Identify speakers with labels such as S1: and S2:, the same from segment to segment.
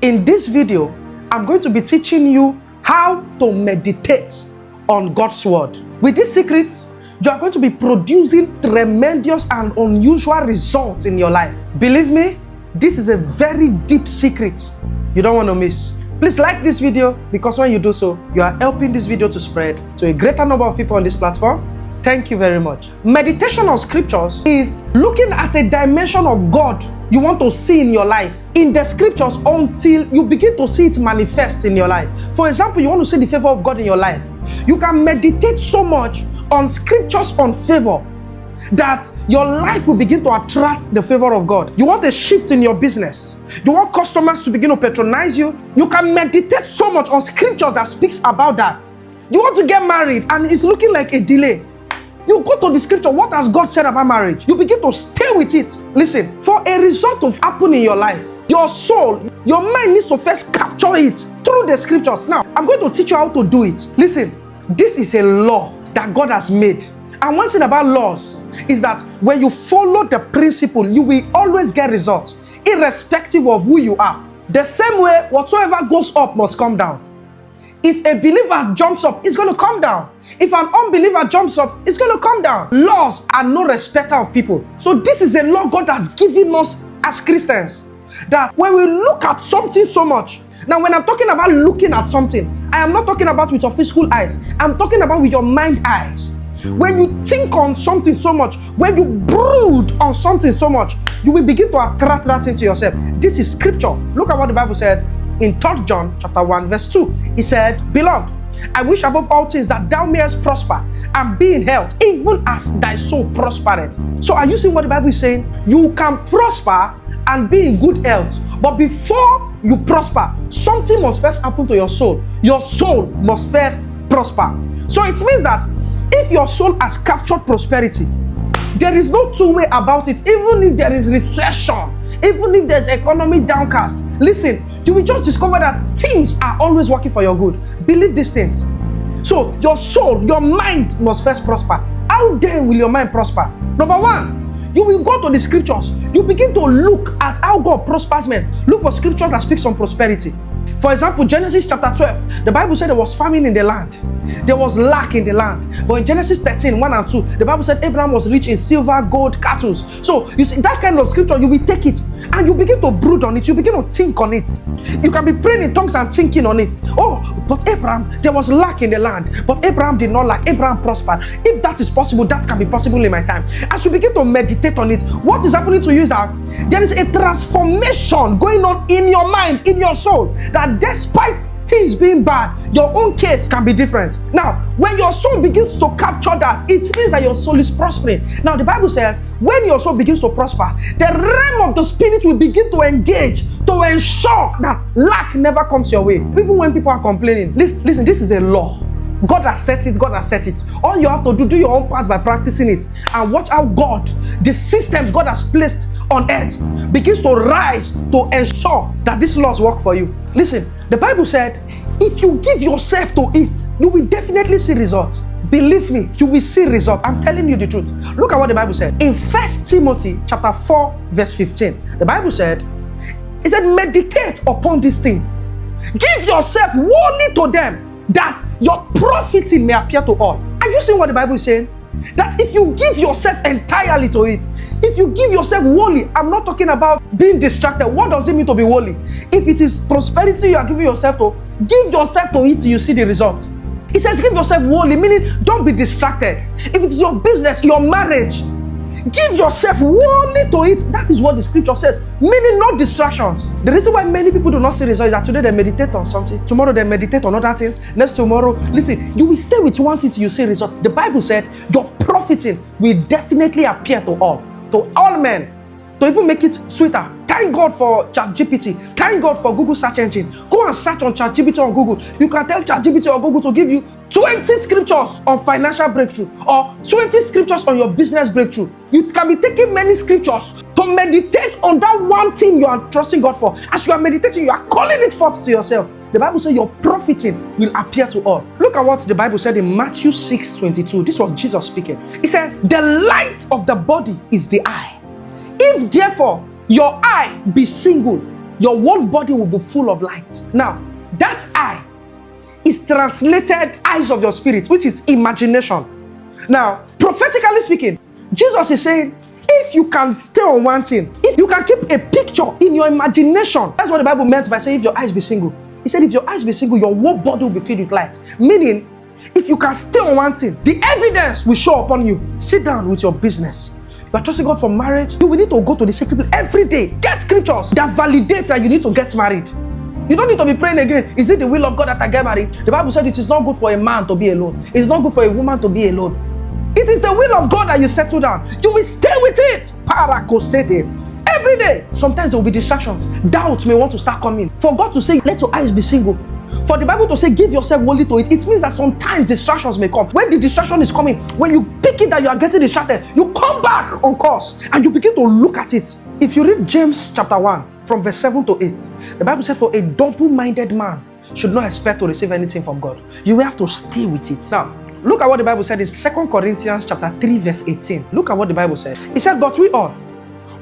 S1: In this video, I'm going to be teaching you how to meditate on God's word. With this secret, you are going to be producing tremendous and unusual results in your life. Believe me, this is a very deep secret you don't want to miss. Please like this video, because when you do so, you are helping this video to spread to a greater number of people on this platform. Thank you very much. Meditation on scriptures is looking at a dimension of God you want to see in your life, in the scriptures, until you begin to see it manifest in your life. For example, you want to see the favor of God in your life. You can meditate so much on scriptures on favor that your life will begin to attract the favor of God. You want a shift in your business. You want customers to begin to patronize you. You can meditate so much on scriptures that speaks about that. You want to get married and it's looking like a delay. You go to the scripture, what has God said about marriage? You begin to stay with it. Listen, for a result to happen in your life, your soul, your mind needs to first capture it through the scriptures. Now, I'm going to teach you how to do it. Listen, this is a law that God has made. And one thing about laws is that when you follow the principle, you will always get results, irrespective of who you are. The same way, whatsoever goes up must come down. If a believer jumps up, it's going to come down. If an unbeliever jumps up, it's going to come down. Laws are no respecter of people. So this is a law God has given us as Christians, that when we look at something so much. Now, when I'm talking about looking at something, I am not talking about with your physical eyes. I'm talking about with your mind eyes. When you think on something so much, when you brood on something so much, you will begin to attract that into yourself. This is scripture. Look at what the Bible said in 3 John chapter 1 verse 2. It said, "Beloved, I wish above all things that thou mayest prosper and be in health, even as thy soul prospereth." So are you seeing what the Bible is saying? You can prosper and be in good health. But before you prosper, something must first happen to your soul. Your soul must first prosper. So it means that if your soul has captured prosperity, there is no two way about it. Even if there is recession, even if there's economy downcast, listen, you will just discover that things are always working for your good. Believe these things. So your soul, your mind must first prosper. How then will your mind prosper? Number one, you will go to the scriptures. You begin to look at how God prospers men. Look for scriptures that speaks on prosperity. For example, Genesis chapter 12, the Bible said there was famine in the land. There was lack in the land. But in Genesis 13, 1 and 2, the Bible said Abraham was rich in silver, gold, cattle. So you see, that kind of scripture, you will take it and you begin to brood on it. You begin to think on it. You can be praying in tongues and thinking on it. Oh, but Abraham, there was lack in the land. But Abraham did not lack. Abraham prospered. If that is possible, that can be possible in my time. As you begin to meditate on it, what is happening to you is that there is a transformation going on in your mind, in your soul, that despite things being bad, your own case can be different. Now, when your soul begins to capture that, it means that your soul is prospering. Now, the Bible says, when your soul begins to prosper, the realm of the spirit will begin to engage to ensure that lack never comes your way. Even when people are complaining, listen, this is a law. God has set it, God has set it. All you have to do your own part by practicing it, and watch how God, the systems God has placed on earth, begins to rise to ensure that these laws work for you. Listen, the Bible said, if you give yourself to it, you will definitely see results. Believe me, you will see results. I'm telling you the truth. Look at what the Bible said. In 1 Timothy chapter 4, verse 15, the Bible said, it said, meditate upon these things. Give yourself wholly to them, that your profiting may appear to all. Are you seeing what the Bible is saying? That if you give yourself entirely to it, if you give yourself wholly, I'm not talking about being distracted. What does it mean to be wholly? If it is prosperity you are giving yourself to, give yourself to it till you see the result. It says give yourself wholly, meaning don't be distracted. If it is your business, your marriage, give yourself wholly to it. That is what the scripture says, meaning no distractions. The reason why many people do not see results is that today they meditate on something, tomorrow they meditate on other things, next tomorrow. Listen, you will stay with one thing till you see results. The Bible said your profiting will definitely appear to all men, to even make it sweeter. Thank God for ChatGPT. Thank God for Google search engine. Go and search on ChatGPT on Google. You can tell ChatGPT or Google to give you 20 scriptures on financial breakthrough or 20 scriptures on your business breakthrough. You can be taking many scriptures to meditate on that one thing you are trusting God for. As you are meditating, you are calling it forth to yourself. The Bible says your profiting will appear to all. Look at what the Bible said in Matthew 6:22. This was Jesus speaking. It says, the light of the body is the eye. If therefore your eye be single, your whole body will be full of light. Now, that eye is translated eyes of your spirit, which is imagination. Now, prophetically speaking, Jesus is saying, if you can stay on one thing, if you can keep a picture in your imagination, that's what the Bible meant by saying, if your eyes be single. He said, if your eyes be single, your whole body will be filled with light. Meaning, if you can stay on one thing, the evidence will show upon you. Sit down with your business. You are trusting God for marriage. You will need to go to the secret place every day. Get scriptures that validate that you need to get married. You don't need to be praying again. Is it the will of God that I get married? The Bible said it is not good for a man to be alone. It's not good for a woman to be alone. It is the will of God that you settle down. You will stay with it. Parakosete. Every day. Sometimes there will be distractions. Doubt may want to start coming. For God to say, let your eyes be single. For the Bible to say, give yourself wholly to it, it means that sometimes distractions may come. When the distraction is coming, when you pick it that you are getting distracted, you come back on course and you begin to look at it. If you read James chapter 1, from verse 7 to 8, the Bible says, for a double-minded man should not expect to receive anything from God. You will have to stay with it. Now, look at what the Bible said in 2 Corinthians chapter 3, verse 18. Look at what the Bible said. It said, but we all,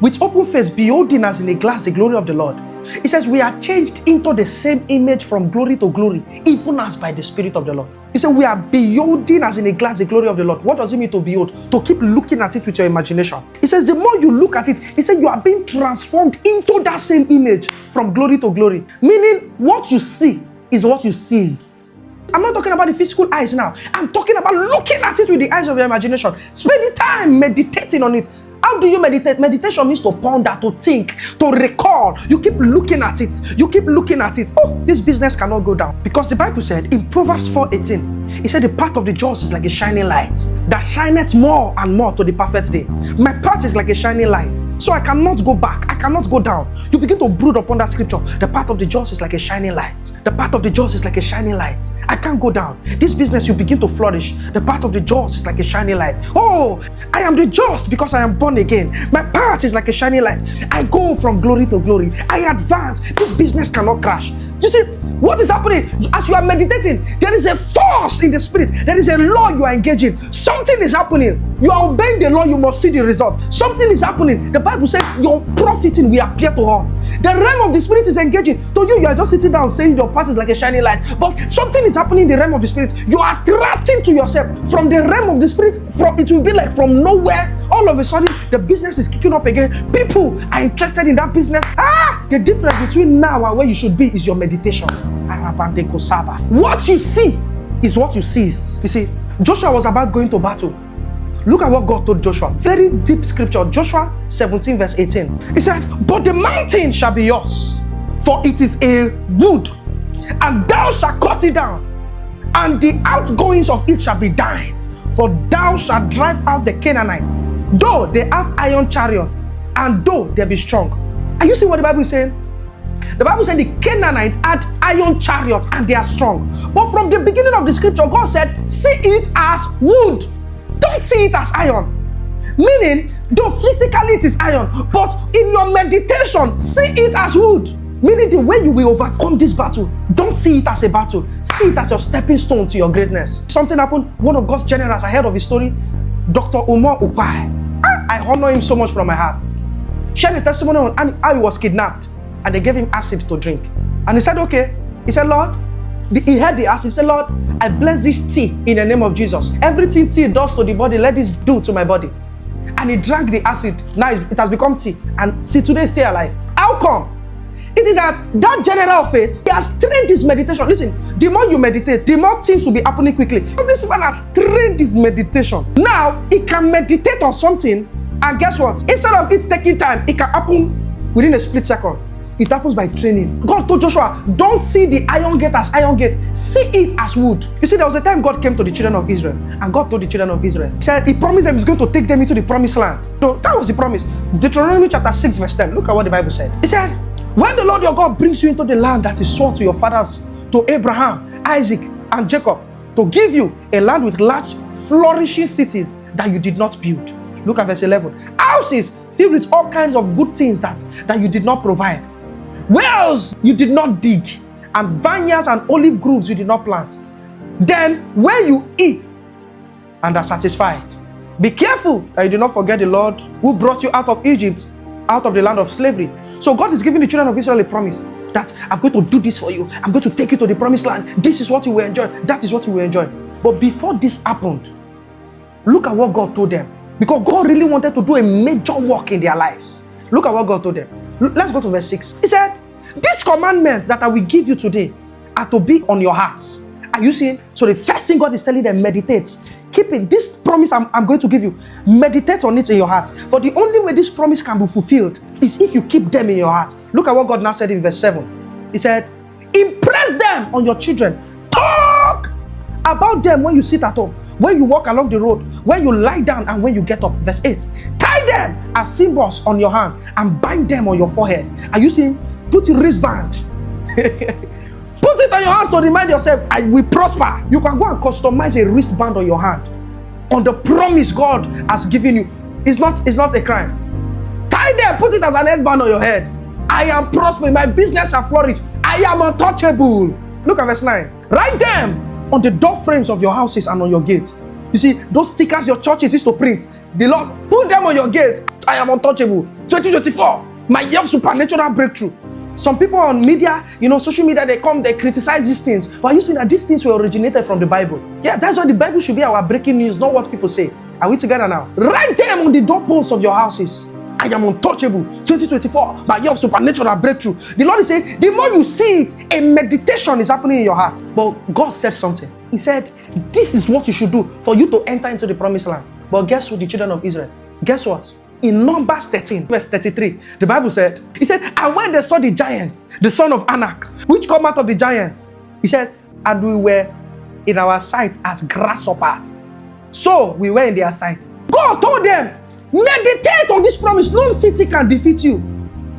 S1: with open face, beholding as in a glass the glory of the Lord. It says, we are changed into the same image from glory to glory, even as by the Spirit of the Lord. He said, we are beholding as in a glass the glory of the Lord. What does it mean to behold? To keep looking at it with your imagination. He says, the more you look at it, he said, you are being transformed into that same image from glory to glory. Meaning, what you see is what you seize. I'm not talking about the physical eyes now. I'm talking about looking at it with the eyes of your imagination. Spending time meditating on it. How do you meditate? Meditation means to ponder, to think, to recall. You keep looking at it. You keep looking at it. Oh, this business cannot go down. Because the Bible said in Proverbs 4:18, it said the path of the just is like a shining light that shineth more and more to the perfect day. My path is like a shining light. So I cannot go back. I cannot go down. You begin to brood upon that scripture. The path of the just is like a shining light. The path of the just is like a shining light. I can't go down. This business, you begin to flourish. The path of the just is like a shining light. Oh, I am the just because I am born again. My path is like a shining light. I go from glory to glory. I advance. This business cannot crash. You see, what is happening? As you are meditating, there is a force in the spirit. There is a law you are engaging. Something is happening. You are obeying the law, you must see the result. Something is happening. The Bible says your profiting will appear to all. The realm of the spirit is engaging. To you, you are just sitting down saying your path is like a shining light. But something is happening in the realm of the spirit. You are attracting to yourself. From the realm of the spirit, it will be like from nowhere. All of a sudden, the business is kicking up again. People are interested in that business. The difference between now and where you should be is your meditation. What you see is what you seize. You see, Joshua was about going to battle. Look at what God told Joshua. Very deep scripture. Joshua 17 verse 18. He said, but the mountain shall be yours, for it is a wood, and thou shalt cut it down, and the outgoings of it shall be thine, for thou shalt drive out the Canaanites, though they have iron chariots, and though they be strong. Are you seeing what the Bible is saying? The Bible said the Canaanites had iron chariots and they are strong. But from the beginning of the scripture, God said, see it as wood. Don't see it as iron. Meaning, though physically it is iron, but in your meditation, see it as wood. Meaning the way you will overcome this battle, don't see it as a battle. See it as your stepping stone to your greatness. Something happened. One of God's generals, I heard of his story, Dr. Iyemifokhae. I honor him so much from my heart. Shared a testimony on how he was kidnapped and they gave him acid to drink. And he said, okay. He said, Lord, he had the acid. He said, Lord, I bless this tea in the name of Jesus. Everything tea does to the body, let this do to my body. And he drank the acid. Now it has become tea. And till today, stay alive. How come? It is that general of faith, he has trained his meditation. Listen, the more you meditate, the more things will be happening quickly. So this man has trained his meditation. Now, he can meditate on something, and guess what? Instead of it taking time, it can happen within a split second. It happens by training. God told Joshua, don't see the iron gate as iron gate. See it as wood. You see, there was a time God came to the children of Israel, and God told the children of Israel, he said, he promised them he's going to take them into the promised land. So that was the promise. Deuteronomy chapter 6 verse 10. Look at what the Bible said. He said, when the Lord your God brings you into the land that is sworn to your fathers, to Abraham, Isaac, and Jacob, to give you a land with large, flourishing cities that you did not build. Look at verse 11. Houses filled with all kinds of good things that you did not provide. Wells you did not dig, and vineyards and olive groves you did not plant. Then when you eat and are satisfied, be careful that you do not forget the Lord who brought you out of Egypt, out of the land of slavery. So God is giving the children of Israel a promise that I'm going to do this for you. I'm going to take you to the promised land. This is what you will enjoy. That is what you will enjoy. But before this happened, look at what God told them. Because God really wanted to do a major work in their lives. Look at what God told them. Let's go to verse 6. He said, these commandments that I will give you today are to be on your hearts. Are you seeing? So the first thing God is telling them, meditate. Keep it. This promise I'm going to give you, meditate on it in your heart. For the only way this promise can be fulfilled is if you keep them in your heart. Look at what God now said in verse 7. He said, impress them on your children. Talk about them when you sit at home, when you walk along the road, when you lie down, and when you get up. Verse 8. Tie them as symbols on your hands and bind them on your forehead. Are you seeing? Put a wristband. Put it on your hands to remind yourself, I will prosper. You can go and customize a wristband on your hand on the promise God has given you. It's not a crime. Tie them, put it as an headband on your head. I am prospering, my business has flourished. I am untouchable. Look at verse 9. Write them on the door frames of your houses and on your gates. You see, those stickers your churches used to print, the Lord, put them on your gates. I am untouchable. 2024, my year of supernatural breakthrough. Some people on media, social media, they criticize these things. But you see that these things were originated from the Bible. Yeah, that's why the Bible should be our breaking news, not what people say. Are we together now? Write them on the doorposts of your houses. I am untouchable. 2024, my year of supernatural breakthrough. The Lord is saying, the more you see it, a meditation is happening in your heart. But God said something. He said, this is what you should do for you to enter into the promised land. But guess what, the children of Israel? Guess what? In Numbers 13, verse 33, the Bible said, he said, and when they saw the giants, the son of Anak, which come out of the giants, he says, and we were in our sight as grasshoppers. So we were in their sight. God told them, meditate on this promise. No city can defeat you.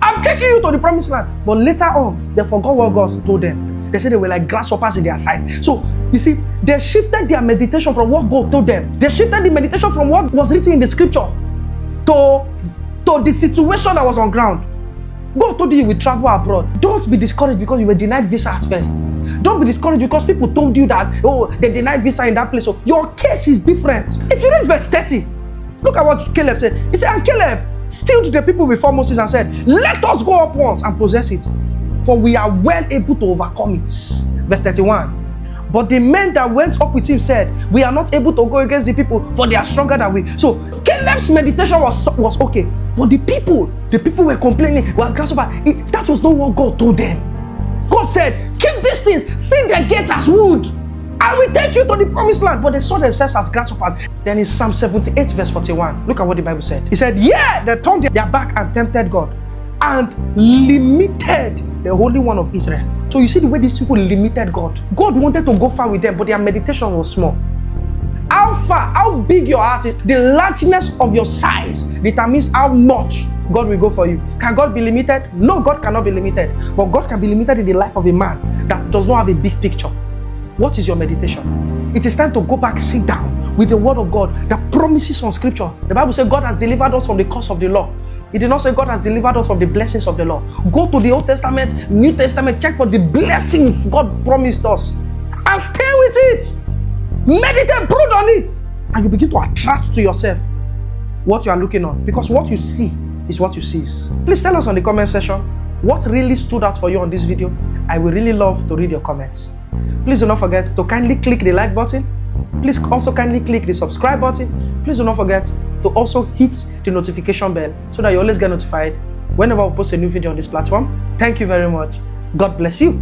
S1: I'm taking you to the promised land. But later on, they forgot what God told them. They said they were like grasshoppers in their sight. So, you see, they shifted their meditation from what God told them. They shifted the meditation from what was written in the scripture to the situation that was on ground. God told you will travel abroad. Don't be discouraged because you were denied visa at first. Don't be discouraged because people told you that, they denied visa in that place. So your case is different. If you read verse 30, look at what Caleb said. He said, and Caleb stilled the people before Moses and said, let us go up once and possess it, for we are well able to overcome it. Verse 31. But the men that went up with him said, we are not able to go against the people, for they are stronger than we. So Caleb's meditation was okay. But the people were complaining, well, grasshopper. That was not what God told them. God said, keep these things, see the gates as wood. I will take you to the promised land. But they saw themselves as grasshoppers. Then in Psalm 78, verse 41, look at what the Bible said. He said, yeah, they turned their back and tempted God and limited the Holy One of Israel. So you see the way these people limited God. God wanted to go far with them, but their meditation was small. How big your heart is, the largeness of your size determines how much God will go for you. Can God be limited? No, God cannot be limited. But God can be limited in the life of a man that does not have a big picture. What is your meditation? It is time to go back, sit down with the word of God that promises on scripture. The Bible says God has delivered us from the curse of the law. It did not say God has delivered us from the blessings of the law. Go to the Old Testament, New Testament, check for the blessings God promised us and stay with it. Meditate, brood on it, and you begin to attract to yourself what you are looking on, because what you see is what you sees. Please tell us on the comment section what really stood out for you on this video. I will really love to read your comments. Please do not forget to kindly click the like button. Please also kindly click the subscribe button. Please do not forget to also hit the notification bell so that you always get notified whenever I post a new video on this platform. Thank you very much. God bless you.